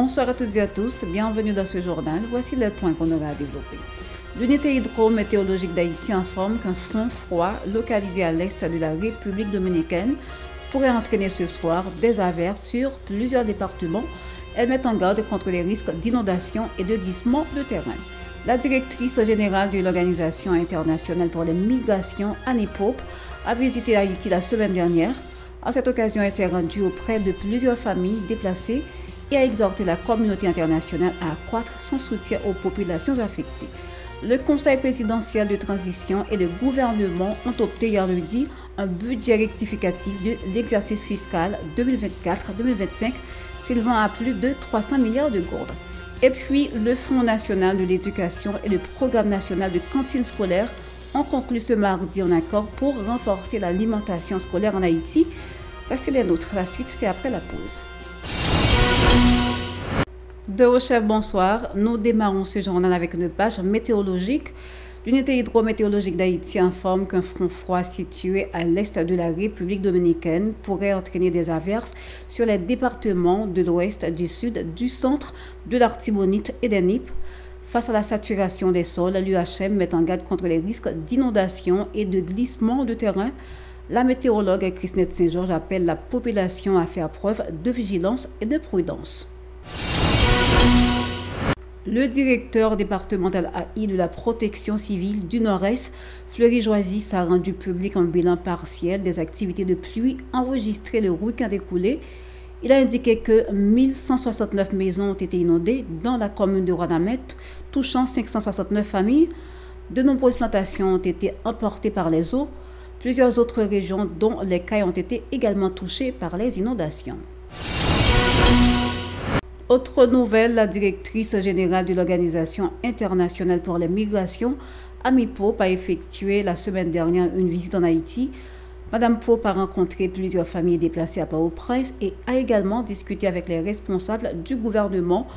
Bonsoir à toutes et à tous, bienvenue dans ce journal. Voici les points qu'on aura à développer. L'unité hydrométéorologique d'Haïti informe qu'un front froid localisé à l'est de la République dominicaine pourrait entraîner ce soir des averses sur plusieurs départements. Elle met en garde contre les risques d'inondation et de glissement de terrain. La directrice générale de l'Organisation internationale pour les migrations, Annie Pope, a visité Haïti la semaine dernière. À cette occasion, elle s'est rendue auprès de plusieurs familles déplacées et a exhorté la communauté internationale à accroître son soutien aux populations affectées. Le Conseil présidentiel de transition et le gouvernement ont opté hier lundi un budget rectificatif de l'exercice fiscal 2024-2025 s'élevant à plus de 300 milliards de gourdes. Et puis, le Fonds national de l'éducation et le Programme national de cantine scolaire ont conclu ce mardi en accord pour renforcer l'alimentation scolaire en Haïti. Restez les nôtres, la suite c'est après la pause. De haut chef, bonsoir. Nous démarrons ce journal avec une page météorologique. L'unité hydrométéorologique d'Haïti informe qu'un front froid situé à l'est de la République dominicaine pourrait entraîner des averses sur les départements de l'ouest, du sud, du centre, de l'Artibonite et des Nippes. Face à la saturation des sols, l'UHM met en garde contre les risques d'inondation et de glissement de terrain. La météorologue Christine Saint-Georges appelle la population à faire preuve de vigilance et de prudence. Le directeur départemental AI de la protection civile du Nord-Est, Fleury Joisy, a rendu public un bilan partiel des activités de pluie enregistrées le week-end écoulé. Il a indiqué que 1169 maisons ont été inondées dans la commune de Rwanamet, touchant 569 familles. De nombreuses plantations ont été emportées par les eaux. Plusieurs autres régions, dont les Cayes, ont été également touchées par les inondations. Autre nouvelle, la directrice générale de l'Organisation internationale pour les migrations, Annie Pope, a effectué la semaine dernière une visite en Haïti. Madame Pope a rencontré plusieurs familles déplacées à Port-au-Prince et a également discuté avec les responsables du gouvernement,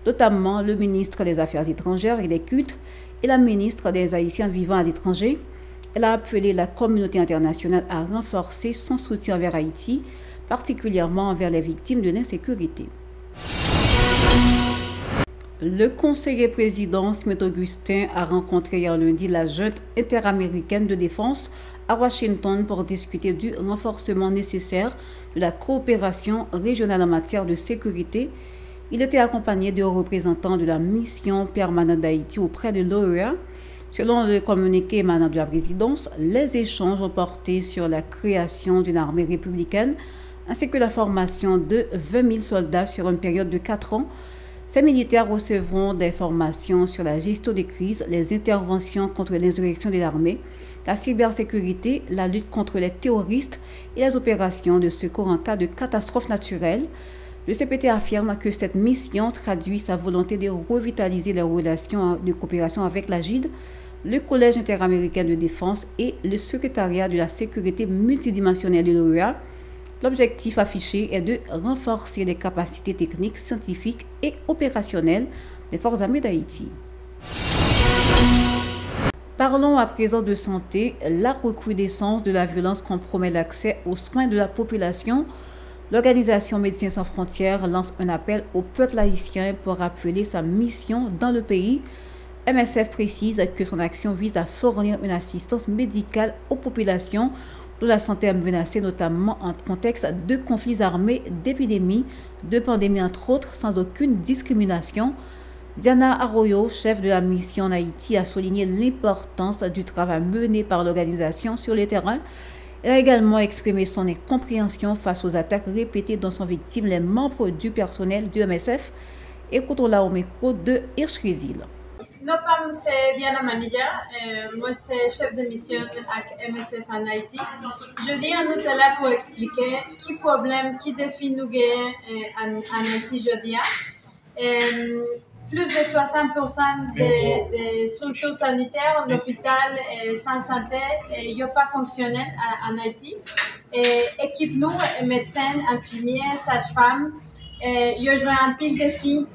notamment le ministre des Affaires étrangères et des Cultes et la ministre des Haïtiens vivant à l'étranger. Elle a appelé la communauté internationale à renforcer son soutien vers Haïti, particulièrement envers les victimes de l'insécurité. Le conseiller président Smith Augustin a rencontré hier lundi la junte interaméricaine de défense à Washington pour discuter du renforcement nécessaire de la coopération régionale en matière de sécurité. Il était accompagné de représentants de la mission permanente d'Haïti auprès de l'OEA. Selon le communiqué émanant de la présidence, les échanges ont porté sur la création d'une armée républicaine ainsi que la formation de 20 000 soldats sur une période de 4 ans. Ces militaires recevront des formations sur la gestion des crises, les interventions contre l'insurrection de l'armée, la cybersécurité, la lutte contre les terroristes et les opérations de secours en cas de catastrophe naturelle. Le CPT affirme que cette mission traduit sa volonté de revitaliser les relations de coopération avec l'AGID, le Collège interaméricain de défense et le secrétariat de la sécurité multidimensionnelle de l'OEA. L'objectif affiché est de renforcer les capacités techniques, scientifiques et opérationnelles des forces armées d'Haïti. Parlons à présent de santé. La recrudescence de la violence compromet l'accès aux soins de la population. L'Organisation Médecins sans frontières lance un appel au peuple haïtien pour rappeler sa mission dans le pays. MSF précise que son action vise à fournir une assistance médicale aux populations dont la santé est menacée, notamment en contexte de conflits armés, d'épidémies, de pandémies entre autres, sans aucune discrimination. Diana Arroyo, chef de la mission en Haïti, a souligné l'importance du travail mené par l'organisation sur le terrain. Elle a également exprimé son incompréhension face aux attaques répétées dont sont victimes les membres du personnel du MSF. Écoutons-la au micro de Hirsch Rizil. Non, pas c'est Diana Manilla, moi c'est chef de mission avec MSF en Haïti. Je dis à nous là pour expliquer qui problème, qui défi nous gagne en Haïti jeudi. Plus de 60% des structures sanitaires, l'hôpital sans santé, il n'y a pas fonctionnel en Haïti. Équipe nous, médecins, infirmiers, sages-femmes, il y a joué un pile de filles.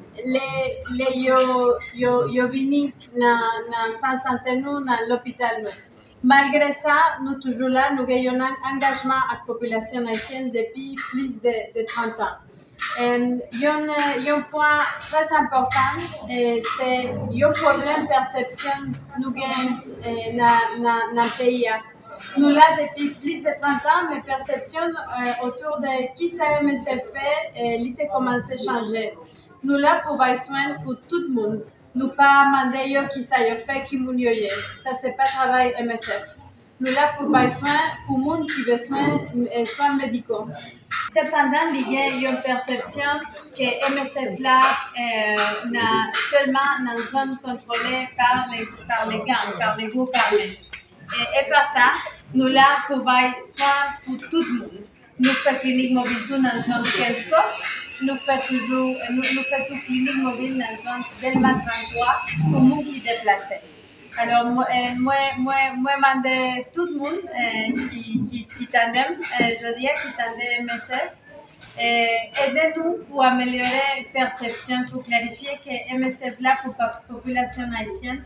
Yo vini dans santé nous dans l'hôpital nous. Malgré ça, nous toujours là, nous avons un engagement avec la population haïtienne depuis plus de 30 ans. Il y a un point très important, c'est un problème de perception nous gagnons dans le pays. Nous là depuis plus de 30 ans, mes perceptions autour de qui ça MSF fait, l'idée commencé à changer. Nous là pour avoir soin pour tout le monde. Nous pas demander qui ça y fait, qui moun yo yé. Ça c'est pas travail MSF. Nous là pour avoir soin pour le monde qui veut soins médicaux. Cependant, il y a une perception que MSF là seulement dans une zone contrôlée par les gangs, par les groupes armés. Et par ça, nous là pour soin pour tout le monde. Nous faisons clinique mobile tout dans la zone 15 nous faisons tout clinique mobile dans la zone Delma 33 pour nous qui déplacés. Alors, moi, demande tout le monde qui t'aime, je dirais qui t'aime MSF, aidez-nous pour améliorer la perception, pour clarifier que MSF là pour la population haïtienne.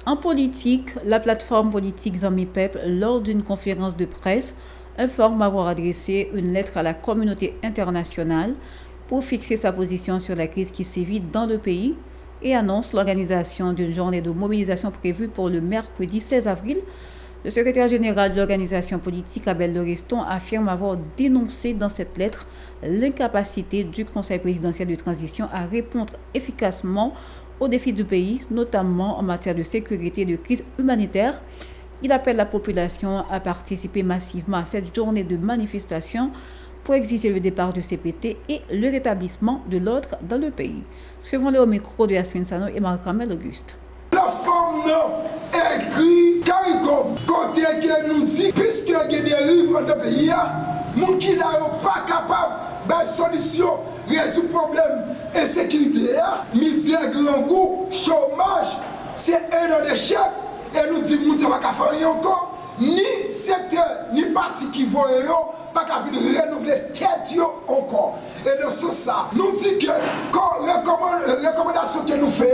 En politique, la plateforme politique Zami Peuple, lors d'une conférence de presse, informe avoir adressé une lettre à la communauté internationale pour fixer sa position sur la crise qui sévit dans le pays et annonce l'organisation d'une journée de mobilisation prévue pour le mercredi 16 avril. Le secrétaire général de l'organisation politique, Abel Loreston, affirme avoir dénoncé dans cette lettre l'incapacité du Conseil présidentiel de transition à répondre efficacement aux défis du pays, notamment en matière de sécurité et de crise humanitaire. Il appelle la population à participer massivement à cette journée de manifestation pour exiger le départ du CPT et le rétablissement de l'ordre dans le pays. Suivons-le au micro de Yasmine Sano et Marc-Ramel Auguste. La femme écrit CARICOM, côté qui nous dit, puisque il y a des dérives dans le pays, les gens qui ne sont pas capables de solution, résoudre le problème insécurité, misère, grand goût, chômage, c'est un an d'échec. Et nous disons que nous ne pouvons pas faire encore, ni secteur, ni parti qui voit, pas qu'à renouveler tête encore. Et dans ce sens, nous disons que la recommandation que nous faisons,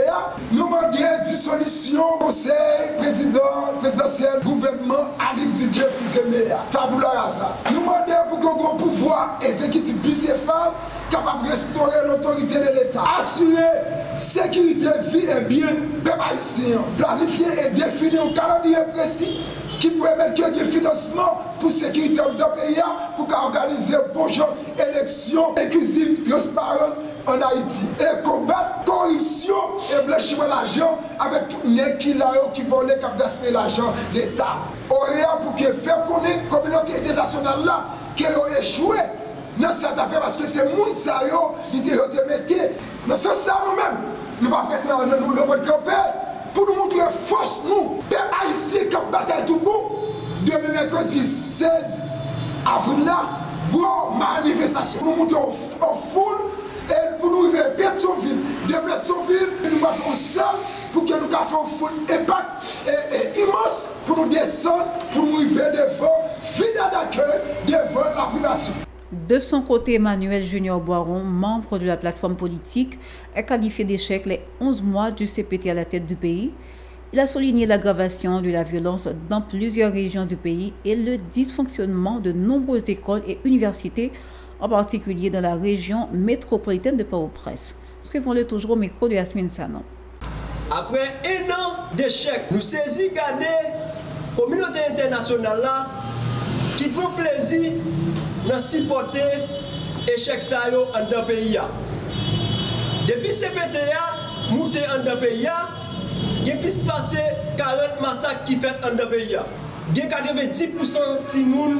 nous demandons dissolution conseil présidentiel, gouvernement, Alix Didier Fils-Aimé, Taboula Rasa. Nous demandons pour qu'on ait un pouvoir exécutif bicéphale capable de restaurer l'autorité de l'État, assurer sécurité, vie et bien, peuple haïtien, planifier et définir un calendrier précis qui pourrait mettre des financements pour la sécurité de notre pays, pour organiser bon genre élections inclusives, transparentes en Haïti. Et combattre la corruption et blanchiment d'argent avec tous les qui volent, qui gaspillent l'argent de l'État. Pour que faire connaître la communauté internationale là, qui a échoué dans cette affaire, parce que c'est le monde qui te mettait. Dans ce sens, nous-mêmes, nous ne pouvons pas camper pour nous montrer force, nous, les Haïtiens qui ont bataille tout bout, demain mercredi 16 avril là, pour manifestation. Nous montons en foule et pour nous arriver à Pétionville. De Pétionville, nous allons seul pour que nous fassions une foule impact et immense pour nous descendre, pour nous arriver devant, final d'accueil, devant la primature. De son côté, Emmanuel Junior Boiron, membre de la plateforme politique, a qualifié d'échec les 11 mois du CPT à la tête du pays. Il a souligné l'aggravation de la violence dans plusieurs régions du pays et le dysfonctionnement de nombreuses écoles et universités, en particulier dans la région métropolitaine de Port-au-Prince. Suivons-le toujours au micro de Yasmine Sano. Après un an d'échec, nous saisissons la communauté internationale là, qui prend plaisir de supporter l'échec en un pays. Depuis ce CPTA, monté en un pays, il y a plus passé 40 massacres qui fait en un pays. Il y a 90% de monde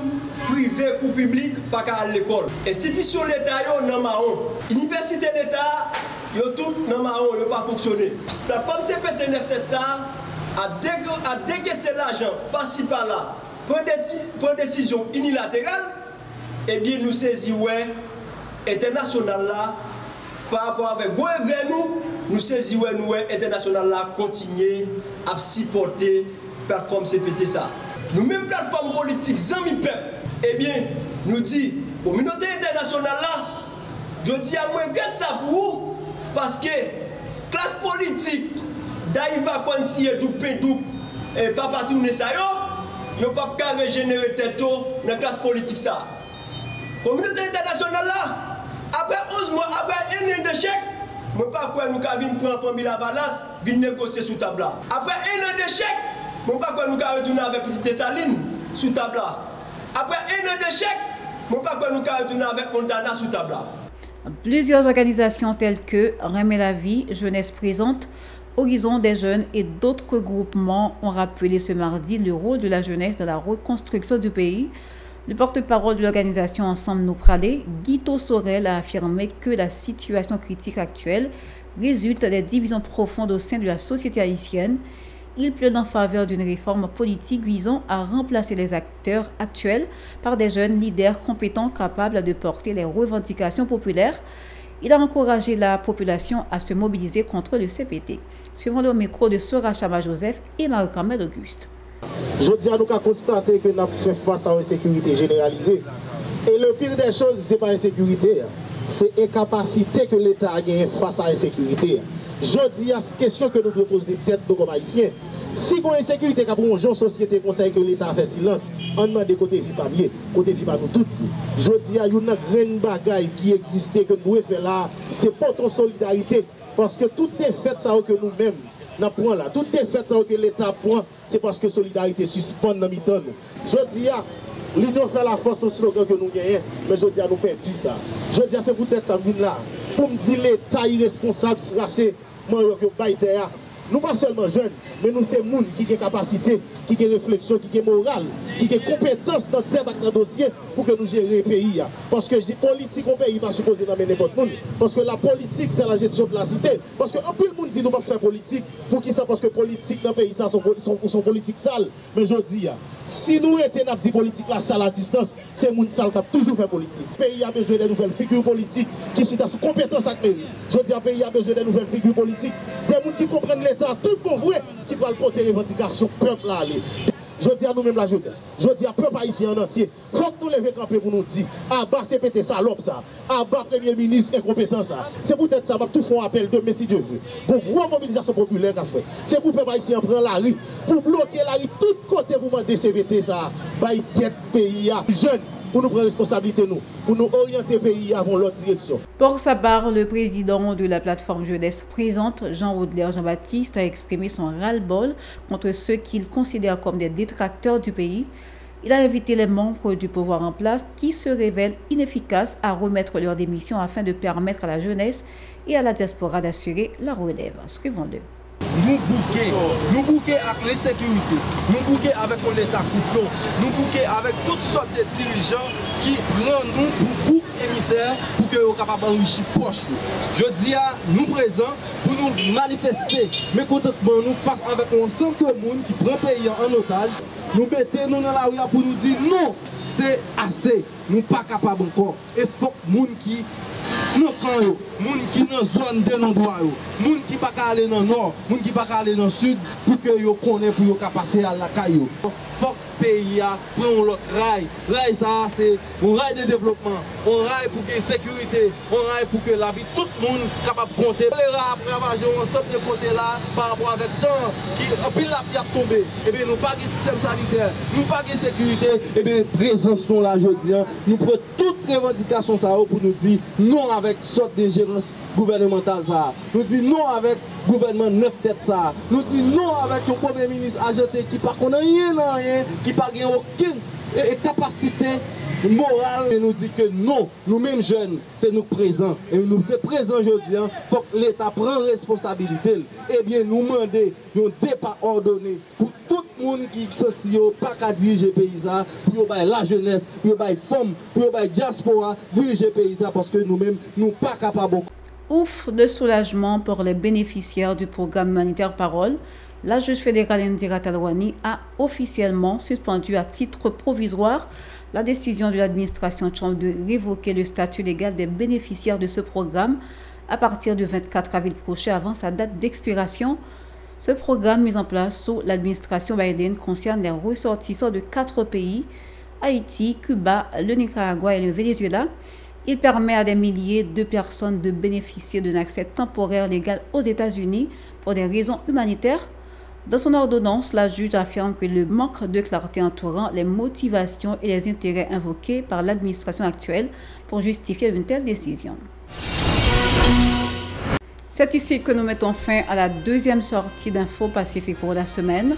privé ou public pas à l'école. Institution de l'État est dans marron. Université de l'État est tout dans marron, il pas fonctionné. La femme CPT n'a fait ça, a décaissé l'argent par-ci par-là, prend décision unilatérale. Eh bien, nous saisissons international là, par rapport avec nous saisissons international là, continuer à supporter la plateforme CPT ça. Nous-mêmes, plateforme politique, Zami Peuple, eh bien, nous dit, communauté internationale là, je dis à moi, regarde ça pour vous, parce que classe politique, d'Aïva Kwanti et Doupé et Papa Tourné ça, yo pas qu'à régénérer tête dans la classe politique ça. La communauté internationale là a Après 11 mois, après un an d'échec, je ne sais pas quoi nous avons prendre la famille à Valas, venir négocier sous table. Après un an d'échec, je ne sais pas quoi nous avons retourner avec Petite Dessaline sous table. Après un an d'échec, je ne sais pas quoi nous avons retourner avec Montana sous table. Plusieurs organisations telles que Remets la vie, Jeunesse présente, Horizon des jeunes et d'autres groupements ont rappelé ce mardi le rôle de la jeunesse dans la reconstruction du pays. Le porte-parole de l'organisation Ensemble Nous Pralé, Guito Sorel, a affirmé que la situation critique actuelle résulte des divisions profondes au sein de la société haïtienne. Il plaide en faveur d'une réforme politique visant à remplacer les acteurs actuels par des jeunes leaders compétents capables de porter les revendications populaires. Il a encouragé la population à se mobiliser contre le CPT. Suivons le micro de Sora Chama Joseph et Marie-Carmel Auguste. Je dis à nous qu'à constater que nous avons fait face à une insécurité généralisée. Et le pire des choses, ce n'est pas l'insécurité, c'est l'incapacité que l'État a gagné face à l'insécurité. Je dis à cette question que nous devons poser tête de comme haïtiens. Si vous avez une insécurité qui a pour une société conseille que l'État a fait silence, on demande côté vie pas mieux, côté vie pas nous toutes. Je dis à une grande bagaille qui existait que nous devons faire là, c'est pour ton solidarité. Parce que tout est fait ça que nous-mêmes nous prenons là. Tout est fait ça que l'État prend, c'est parce que solidarité suspend dans mi-temps. Je dis à l'union fait la force au slogan que nous gagnons, mais je dis à nous perdre ça. Je dis à c'est peut-être ça vient là. Pour me dire l'État irresponsable, racher, moi, que baïtéa. Nous pas seulement jeunes, mais nous sommes gens qui ont capacité, qui ont réflexion, qui ont morale, qui ont compétence dans tête dans le dossier pour que nous gérions le pays. Parce que la politique au pays n'est pas supposée d'amener n'importe qui. Parce que la politique, c'est la gestion de la cité. Parce que peu de monde dit nous ne pouvons pas faire politique. Pour qui ça? Parce que politique dans le pays, ça sont politiques sales. Mais je dis, si nous étions dit politique la sale à distance, c'est les gens sales qui ont toujours fait politique. Le pays a besoin de nouvelles figures politiques qui sont sous compétence avec le pays. Je dis, le pays a besoin de nouvelles figures politiques, des gens qui comprennent l'État. Tout bon vrai qui va porter les revendications peuple là aller. Je dis à nous-mêmes la jeunesse, je dis à peuple haïtien en entier, il faut que nous lever camper pour nous dire, à bas CPT salope ça, à bas Premier ministre incompétent ça. C'est peut-être ça, va tout faire appel de si Dieu veut. Pour une mobilisation populaire qu'a fait. C'est pour peuple haïtien prendre la rue, pour bloquer la rue, tout côté pour demander CVT ça, bail tête pays jeune. Pour nous prendre responsabilité, pour nous orienter le pays avant l'autre direction. Pour sa part, le président de la plateforme Jeunesse présente, Jean-Audelaire Jean-Baptiste, a exprimé son ras-le-bol contre ceux qu'il considère comme des détracteurs du pays. Il a invité les membres du pouvoir en place qui se révèlent inefficaces à remettre leur démission afin de permettre à la jeunesse et à la diaspora d'assurer la relève. Suivons-le. Nous bouquer avec l'insécurité, nous bouquer avec l'État couplon, nous bouquer avec toutes sortes de dirigeants qui prennent nous pour groupe émissaire pour que nous soyons capables d'enrichir poche. Je dis à nous présents pour nous manifester mécontentement nous face avec un ensemble de monde qui prend le pays en otage. Nous mettons nous dans la rue pour nous dire non, c'est assez, nous ne sommes pas capables encore. Et il faut que les gens qui non quand yo, moun qui dans zone de non-droit yo, moun qui pas aller dans nord, moun qui pas aller dans le sud pour que yo connaît pour yo passer à la caillou. Faut que pays a prend l'autre rail. Rail ça c'est un rail de développement, un rail pour que sécurité, un rail pour que la vie tout le monde capable de compter. Les rats ravager ensemble de côté là par rapport avec temps qui en pile la vie a tombé. Et bien nous pas de système sanitaire, nous pas de sécurité, et bien présence nous là aujourd'hui, nous prenons toute revendication ça pour nous dire non avec sorte d'ingérence gouvernementale ça. Nous dit non avec gouvernement neuf tête ça. Nous dit non avec un premier ministre ajoté qui pas connaît rien, qui pas aucune capacité morale. Et nous dit que non, nous-mêmes jeunes, c'est nous présents. Et nous sommes présents aujourd'hui, il faut que l'État prenne responsabilité. Et bien nous demander un départ ordonné pour tout le monde qui senti pas qu'à diriger le pays, pour la jeunesse, pour les femmes, pour la diaspora, diriger le pays, parce que nous-mêmes, nous ne sommes pas capables. Ouf de soulagement pour les bénéficiaires du programme humanitaire Parole. La juge fédérale Indira Talwani a officiellement suspendu à titre provisoire la décision de l'administration Trump de révoquer le statut légal des bénéficiaires de ce programme à partir du 24 avril prochain avant sa date d'expiration. Ce programme mis en place sous l'administration Biden concerne les ressortissants de 4 pays, Haïti, Cuba, le Nicaragua et le Venezuela. Il permet à des milliers de personnes de bénéficier d'un accès temporaire légal aux États-Unis pour des raisons humanitaires. Dans son ordonnance, la juge affirme que le manque de clarté entourant les motivations et les intérêts invoqués par l'administration actuelle pour justifier une telle décision. C'est ici que nous mettons fin à la deuxième sortie d'Info Pacifique pour la semaine.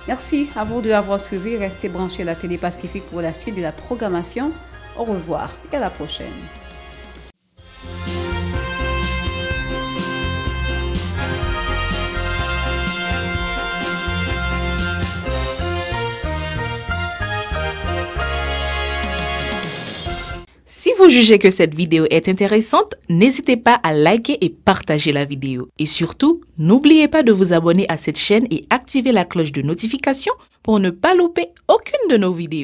Merci à vous de l'avoir suivi. Restez branchés à la Télé Pacifique pour la suite de la programmation. Au revoir et à la prochaine. Si vous jugez que cette vidéo est intéressante, n'hésitez pas à liker et partager la vidéo. Et surtout, n'oubliez pas de vous abonner à cette chaîne et activer la cloche de notification pour ne pas louper aucune de nos vidéos.